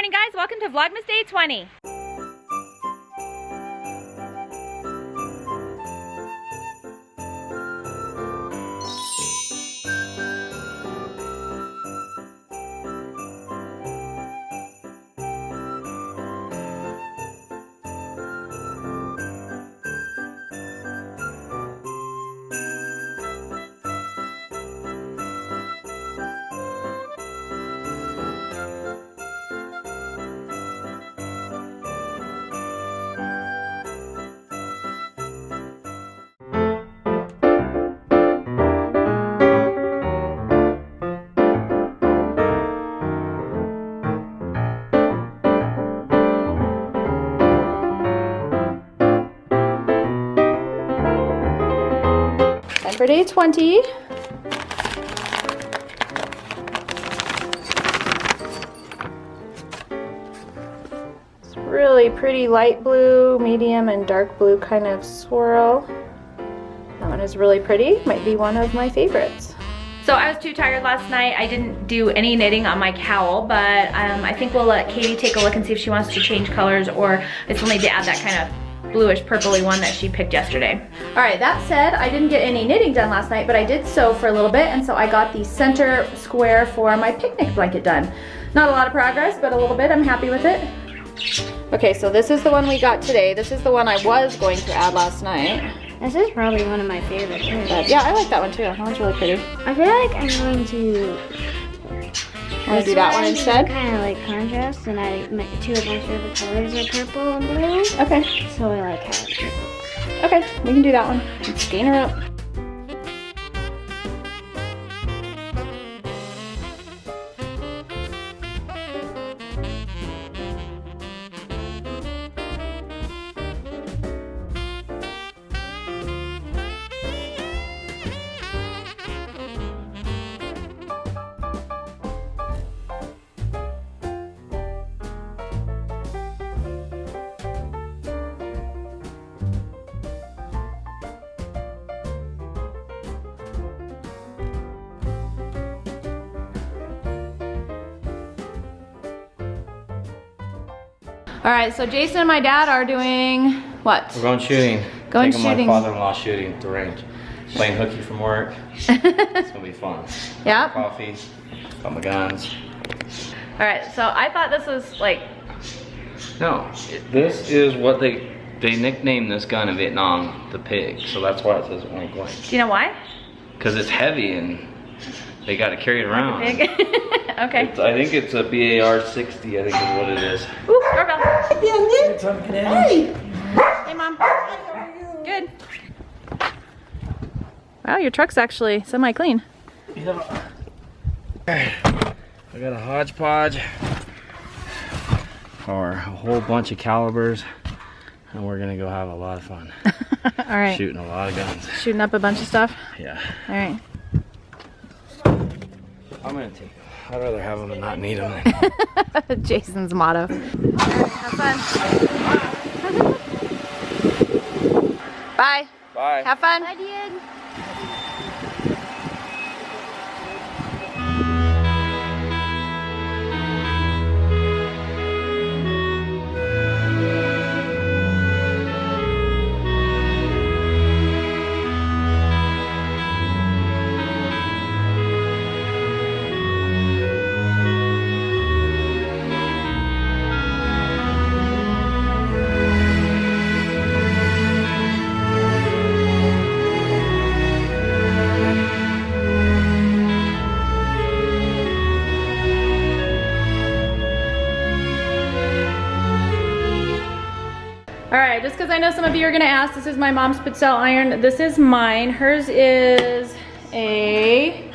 morning, guys. Welcome to Vlogmas Day 20. For day 20. It's really pretty light blue, medium, and dark blue kind of swirl. That one is really pretty. Might be one of my favorites. So I was too tired last night. I didn't do any knitting on my cowl, but I think we'll let Katie take a look and see if she wants to change colors, or I still need to add that kind of bluish purpley one that she picked yesterday. All right, that said, I didn't get any knitting done last night, but I did sew for a little bit, and so I got the center square for my picnic blanket done. Not a lot of progress, but a little bit. I'm happy with it. Okay, so this is the one we got today. This is the one I was going to add last night. This is probably one of my favorites. Yeah, I like that one too. That one's really pretty. I feel like I'm going to do that one instead? Kind of like contrast, and I make two of my favorite colors are purple and blue. Okay. So I like how it's purple. Okay, we can do that one. Let's gain her up. All right, so Jason and my dad are doing what? We're going shooting. Going Taking shooting. my father-in-law shooting at the range. Playing hooky from work. It's gonna be fun. Yeah. Coffee. Got my guns. All right, so I thought this was like. No, this is what they nicknamed this gun in Vietnam, the pig. So that's why it says oink oink. Do you know why? Because it's heavy and they got to carry it around. Pig. Okay. I think it's a BAR 60. I think is what it is. Ooh, doorbell. Hey! Hey, Mom. Good. Wow, your truck's actually semi-clean. Yeah. I got a hodgepodge or a whole bunch of calibers, and we're gonna go have a lot of fun. All right. Shooting a lot of guns. Shooting up a bunch of stuff? Yeah. All right. I'm gonna take them. I'd rather have them and not need them. Jason's motto. Have fun. Bye. Bye. Have fun. Bye, dude. Alright, just because I know some of you are going to ask, this is my mom's Pizzelle iron. This is mine. Hers is a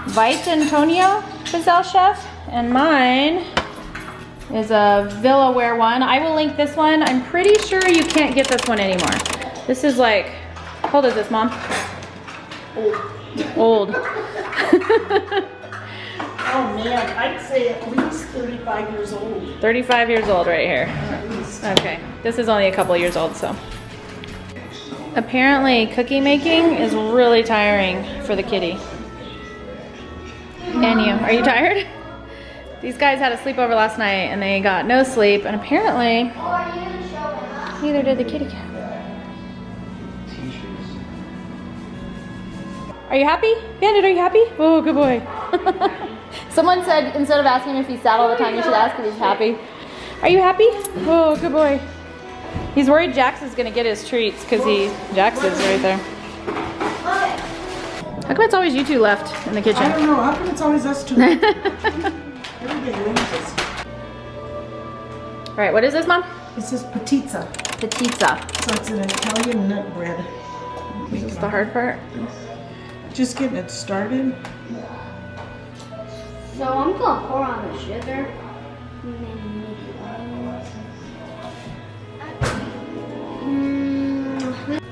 Vite Antonio Pizzelle Chef, and mine is a Villaware one. I will link this one. I'm pretty sure you can't get this one anymore. This is like, how old is this, Mom? Old. Oh man, I'd say at least 35 years old. 35 years old right here. At least. Okay, this is only a couple years old, so. Apparently cookie making is really tiring for the kitty. And you, are you tired? These guys had a sleepover last night and they got no sleep, and apparently neither did the kitty cat. Are you happy? Bandit, are you happy? Oh, good boy. Someone said instead of asking him if he's sad all the time, you should ask if he's happy. Are you happy? Oh, good boy. He's worried Jax is gonna get his treats because Jax is right there. How come it's always you two left in the kitchen? I don't know. How come it's always us two? Everybody leaves us. All right, what is this, Mom? This is patizza. Patizza. So it's an Italian nut bread. This is the hard part. Just getting it started. So I'm gonna pour on the sugar.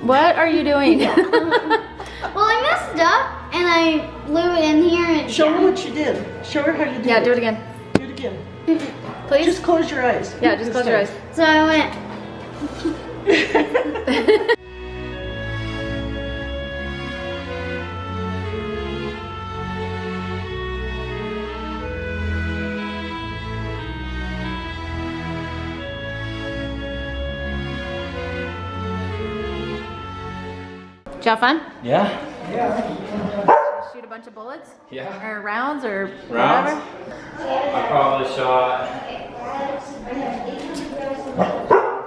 What are you doing? Well, I messed up and I blew it in here and Show her what you did. Show her how you did it. Yeah, do it again. Do it again. Please? Just close your eyes. Yeah, just close your eyes. So I went. Did you have fun? Yeah. Shoot a bunch of bullets? Yeah. Or rounds or Rounds? whatever? I probably shot a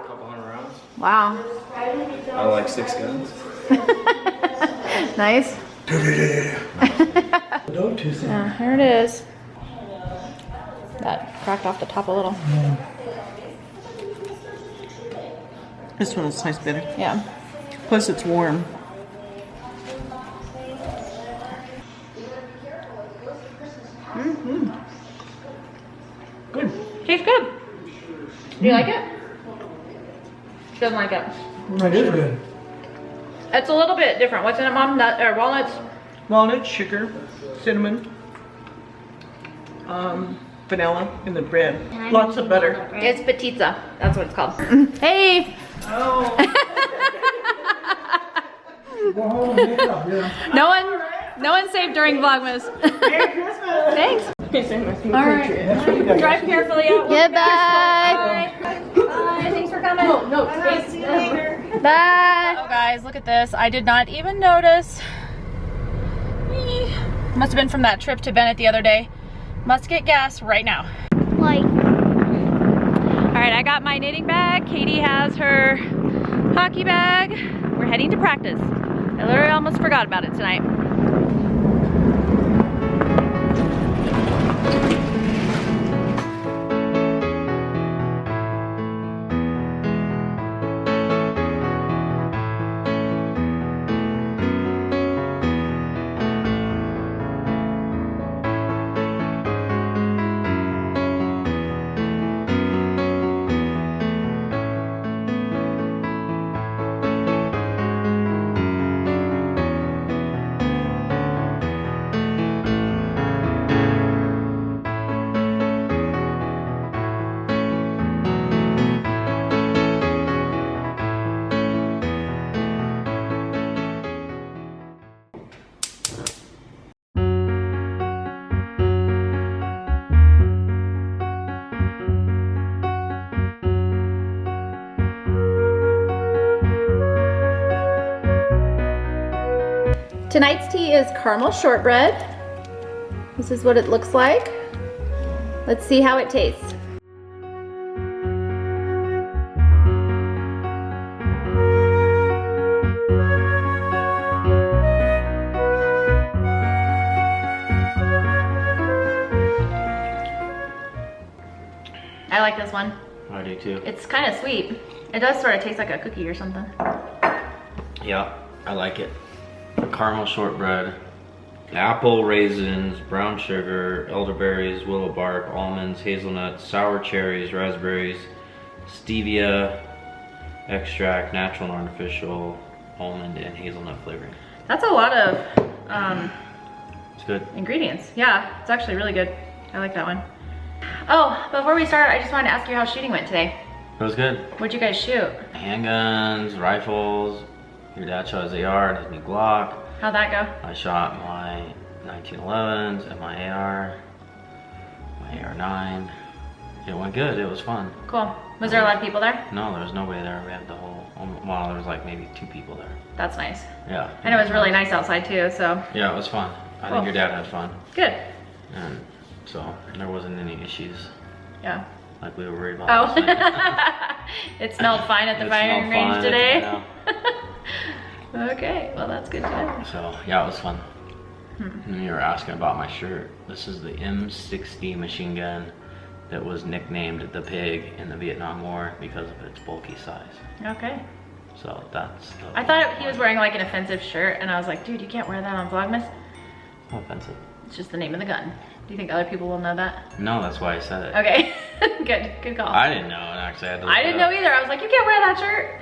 couple hundred rounds. Wow. I like 6 guns. Nice. Yeah, here it is. That cracked off the top a little. This one tastes better. Yeah. Plus it's warm. Good. Tastes good. Do you like it? She doesn't like it. That is good. It's a little bit different. What's in it, Mom? Nut or walnuts? Walnut, sugar, cinnamon, vanilla in the bread. Lots of butter. It's patizza. That's what it's called. Hey! Oh. No one saved during Vlogmas. Merry Christmas. Thanks. All right. Drive carefully out. Goodbye. Bye. Bye. Thanks for coming. No, see you later. Bye. Oh guys, look at this. I did not even notice. Must have been from that trip to Bennett the other day. Must get gas right now. Like. All right, I got my knitting bag. Katie has her hockey bag. We're heading to practice. I literally almost forgot about it tonight. Tonight's tea is caramel shortbread. This is what it looks like. Let's see how it tastes. I like this one. I do too. It's kind of sweet. It does sort of taste like a cookie or something. Yeah, I like it. Caramel shortbread, apple, raisins, brown sugar, elderberries, willow bark, almonds, hazelnuts, sour cherries, raspberries, stevia, extract, natural and artificial, almond and hazelnut flavoring. That's a lot of It's good. ingredients. Yeah, it's actually really good. I like that one. Oh, before we start, I just wanted to ask you how shooting went today. It was good. What'd you guys shoot? Handguns, rifles. Your dad shot his AR and his new Glock. How'd that go? I shot my 1911s and my AR. 8 or 9. It went good. It was fun. Cool. Was there a lot of people there? No, there was nobody there. We had the whole, well, there was like maybe 2 people there. That's nice. Yeah. And it was really nice outside too, so. Yeah, it was fun. I Cool. think your dad had fun. Good. And so there wasn't any issues Yeah. like we were worried about. Oh. last night. It smelled fine at the It firing smelled range fine. today. Yeah. Okay, well that's good to know. So yeah, it was fun. And you were asking about my shirt. This is the M60 machine gun that was nicknamed the pig in the Vietnam War because of its bulky size. Okay. So that's the I thought he was wearing like an offensive shirt, and I was like, dude, you can't wear that on Vlogmas. How offensive. It's just the name of the gun. Do you think other people will know that? No, that's why I said it. Okay, good call. I didn't know, and actually I had to look I it didn't up. know either. I was like, you can't wear that shirt.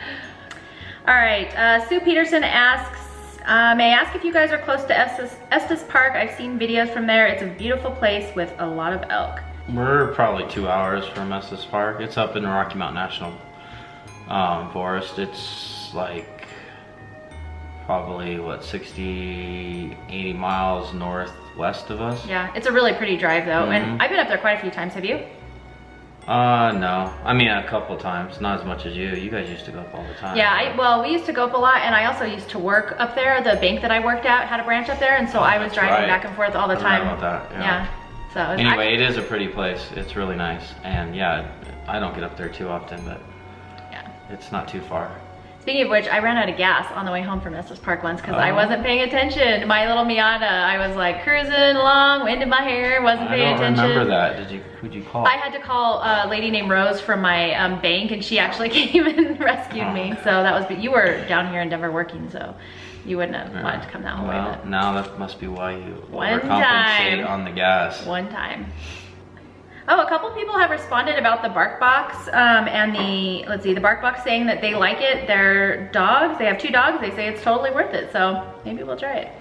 All right, Sue Peterson asks, may I ask if you guys are close to Estes Park? I've seen videos from there. It's a beautiful place with a lot of elk. We're probably 2 hours from Estes Park. It's up in the Rocky Mountain National Forest. It's like probably what, 60, 80 miles northwest of us. Yeah, it's a really pretty drive though. And I've been up there quite a few times. Have you? No. I mean, a couple times, not as much as you. You guys used to go up all the time. Yeah, well, we used to go up a lot, and I also used to work up there. The bank that I worked at had a branch up there, and so I was that's driving right. back and forth all the I forgot time. about that, yeah. Yeah. So it was Anyway, it is a pretty place. It's really nice. And yeah, I don't get up there too often, but yeah. it's not too far. Speaking of which, I ran out of gas on the way home from Estes Park once because I Oh. wasn't paying attention. My little Miata, I was like cruising along, wind in my hair, wasn't paying attention. I don't remember that. Who'd you call? I had to call a lady named Rose from my bank, and she actually came and rescued me. So that was, you were down here in Denver working, so you wouldn't have wanted to come that whole way. Well, But now that must be why you One overcompensate time. on the gas. one time. Oh, a couple people have responded about the bark box and the, let's see, the bark box saying that they like it. Their dogs, they have 2 dogs, they say it's totally worth it. So maybe we'll try it.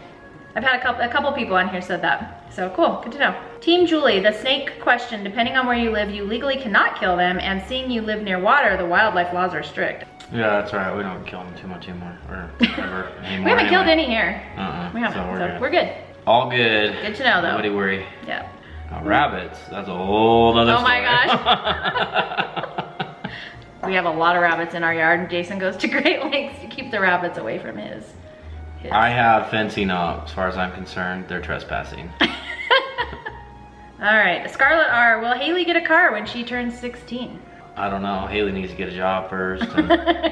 I've had a couple people on here said that. So cool, good to know. Team Julie, the snake question, depending on where you live, you legally cannot kill them, and seeing you live near water, the wildlife laws are strict. Yeah, that's right. We don't kill them too much anymore. Or ever anymore. We haven't killed anyway. any here. We haven't, so we're good. All good. Good to know though. Nobody worry. Yeah. Now, rabbits, that's a whole other Oh story. my gosh. We have a lot of rabbits in our yard, and Jason goes to great lengths to keep the rabbits away from his. I have fencing up, as far as I'm concerned. They're trespassing. All right, Scarlett R. Will Haley get a car when she turns 16? I don't know. Haley needs to get a job first. And,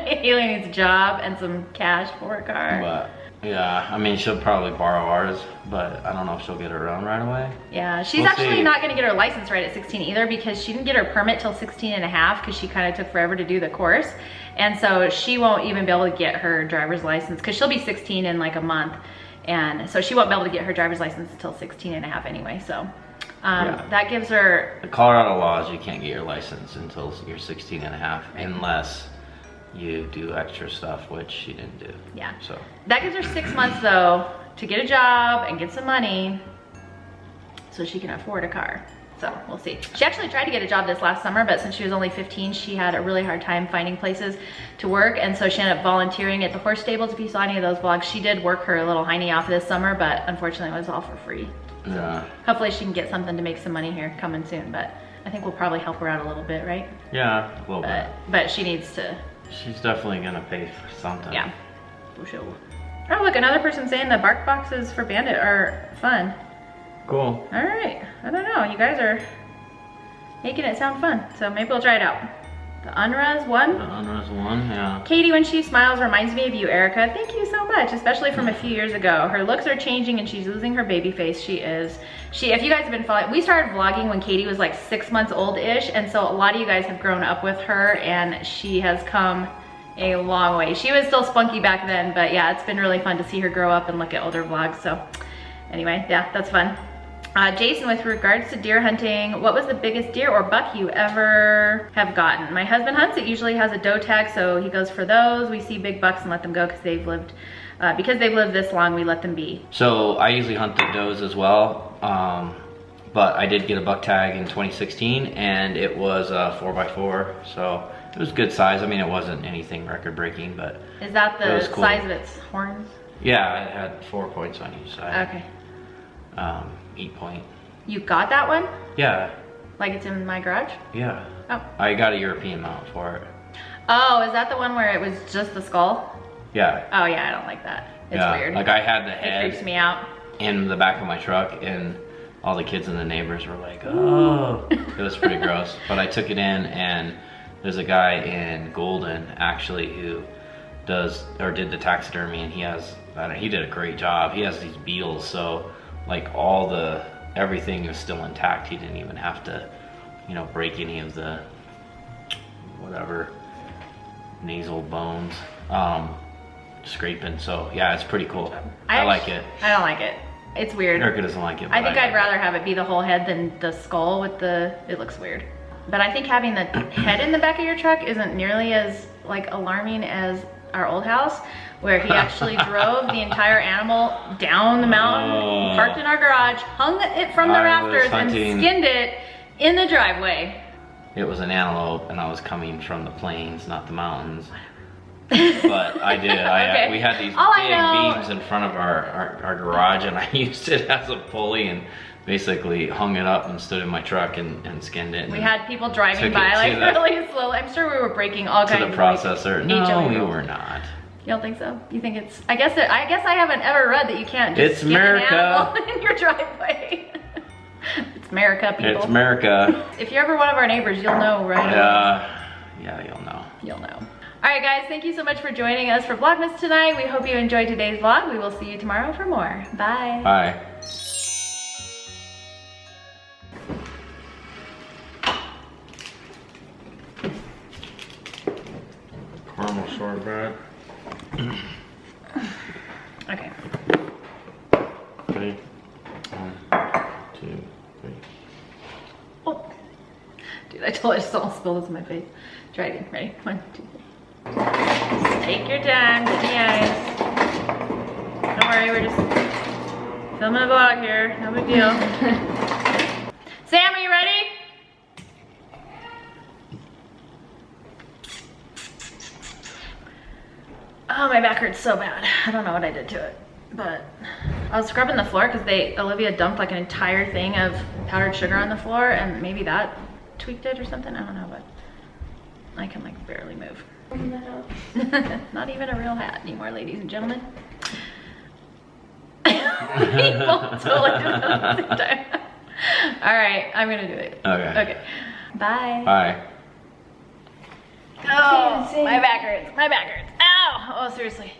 Haley needs a job and some cash for a car. but yeah, I mean, she'll probably borrow ours, but I don't know if she'll get her own right away. Yeah, she's We'll actually see. not gonna get her license right at 16 either, because she didn't get her permit till 16 and a half because she kind of took forever to do the course. And so she won't even be able to get her driver's license because she'll be 16 in like a month. And so she won't be able to get her driver's license until 16 and a half anyway. So Yeah. that gives her, The Colorado law is you can't get your license until you're 16 and a half unless you do extra stuff, which she didn't do. yeah. So That gives her 6 months though to get a job and get some money so she can afford a car. So we'll see. She actually tried to get a job this last summer, but since she was only 15, she had a really hard time finding places to work. And so she ended up volunteering at the horse stables. If you saw any of those vlogs, she did work her little hiney off this summer, but unfortunately it was all for free. yeah. Hopefully she can get something to make some money here coming soon, but I think we'll probably help her out a little bit, right? Yeah, a little bit. But she needs to, She's definitely gonna pay for something. yeah, for sure. Oh, look, another person saying the bark boxes for Bandit are fun. Cool. All right, I don't know, you guys are making it sound fun, so maybe we'll try it out. The Unruz one. The Unruz one, yeah. Katie, when she smiles, reminds me of you, Erica. Thank you so much, especially from a few years ago. Her looks are changing and she's losing her baby face. She is. If you guys have been following, we started vlogging when Katie was like 6 months old-ish, and so a lot of you guys have grown up with her, and she has come a long way. She was still spunky back then, but yeah, it's been really fun to see her grow up and look at older vlogs. So anyway, yeah, that's fun. Jason, with regards to deer hunting, what was the biggest deer or buck you ever have gotten? My husband hunts. It usually has a doe tag, so he goes for those. We see big bucks and let them go because they've lived this long, we let them be. So I usually hunt the does as well, but I did get a buck tag in 2016, and it was a 4x4, so it was good size. I mean, it wasn't anything record-breaking, but Is that it the was cool. size of its horns? Yeah, it had 4 points on each side. Okay. 8 point. You got that one? Yeah, Like it's in my garage? Yeah. Oh. I got a European mount for it. Oh, is that the one where it was just the skull? Yeah. Oh yeah, I don't like that. It's Yeah. weird. Like I had the It head creeps me out. in the back of my truck, and all the kids and the neighbors were like, oh. It was pretty gross. But I took it in, and there's a guy in Golden actually who did the taxidermy, and he did a great job. He has these beetles, so like everything is still intact. He didn't even have to, you know, break any of the whatever nasal bones, scraping. So yeah, it's pretty cool. I like it. I don't like it. It's weird. Erica doesn't like it. I think I'd rather have it be the whole head than the skull with it looks weird. But I think having the head in the back of your truck isn't nearly as like alarming as our old house, where he actually drove the entire animal down the mountain, parked in our garage, hung it from the rafters, and skinned it in the driveway. It was an antelope, and I was coming from the plains, not the mountains. But I did. Okay. We had these big beams in front of our garage, and I used it as a pulley and basically hung it up and stood in my truck and skinned it. We had people driving by like really slowly. I'm sure we were breaking all kinds of to the processor. No, we were not. You don't think so? You think it's? I guess I haven't ever read that you can't just it's skin America. An animal in your driveway. It's America, people. It's America. If you're ever one of our neighbors, you'll know, right? Yeah, you'll know. You'll know. All right, guys, thank you so much for joining us for Vlogmas tonight. We hope you enjoyed today's vlog. We will see you tomorrow for more. Bye. Bye. Caramel shortbread. Okay. Ready? 1, 2, 3. Oh. Dude, I totally just almost spilled this in my face. Try again. Ready? 1, 2, 3. Just take your time, get in the ice. Don't worry, we're just filming a vlog here. No big deal. Sam, are you ready? Oh, my back hurts so bad. I don't know what I did to it, but I was scrubbing the floor because Olivia dumped like an entire thing of powdered sugar on the floor, and maybe that tweaked it or something. I don't know, but I can like barely move. Not even a real hat anymore, ladies and gentlemen. We both totally did it at the same time. All right, I'm gonna do it. Okay. Okay. Bye. Bye. Oh, my back hurts. My back hurts. Ow! Oh, seriously.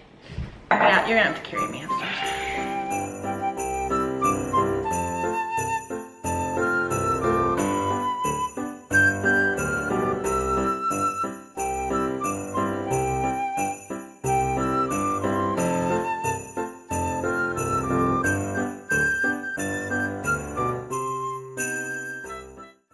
You're gonna have to carry me upstairs.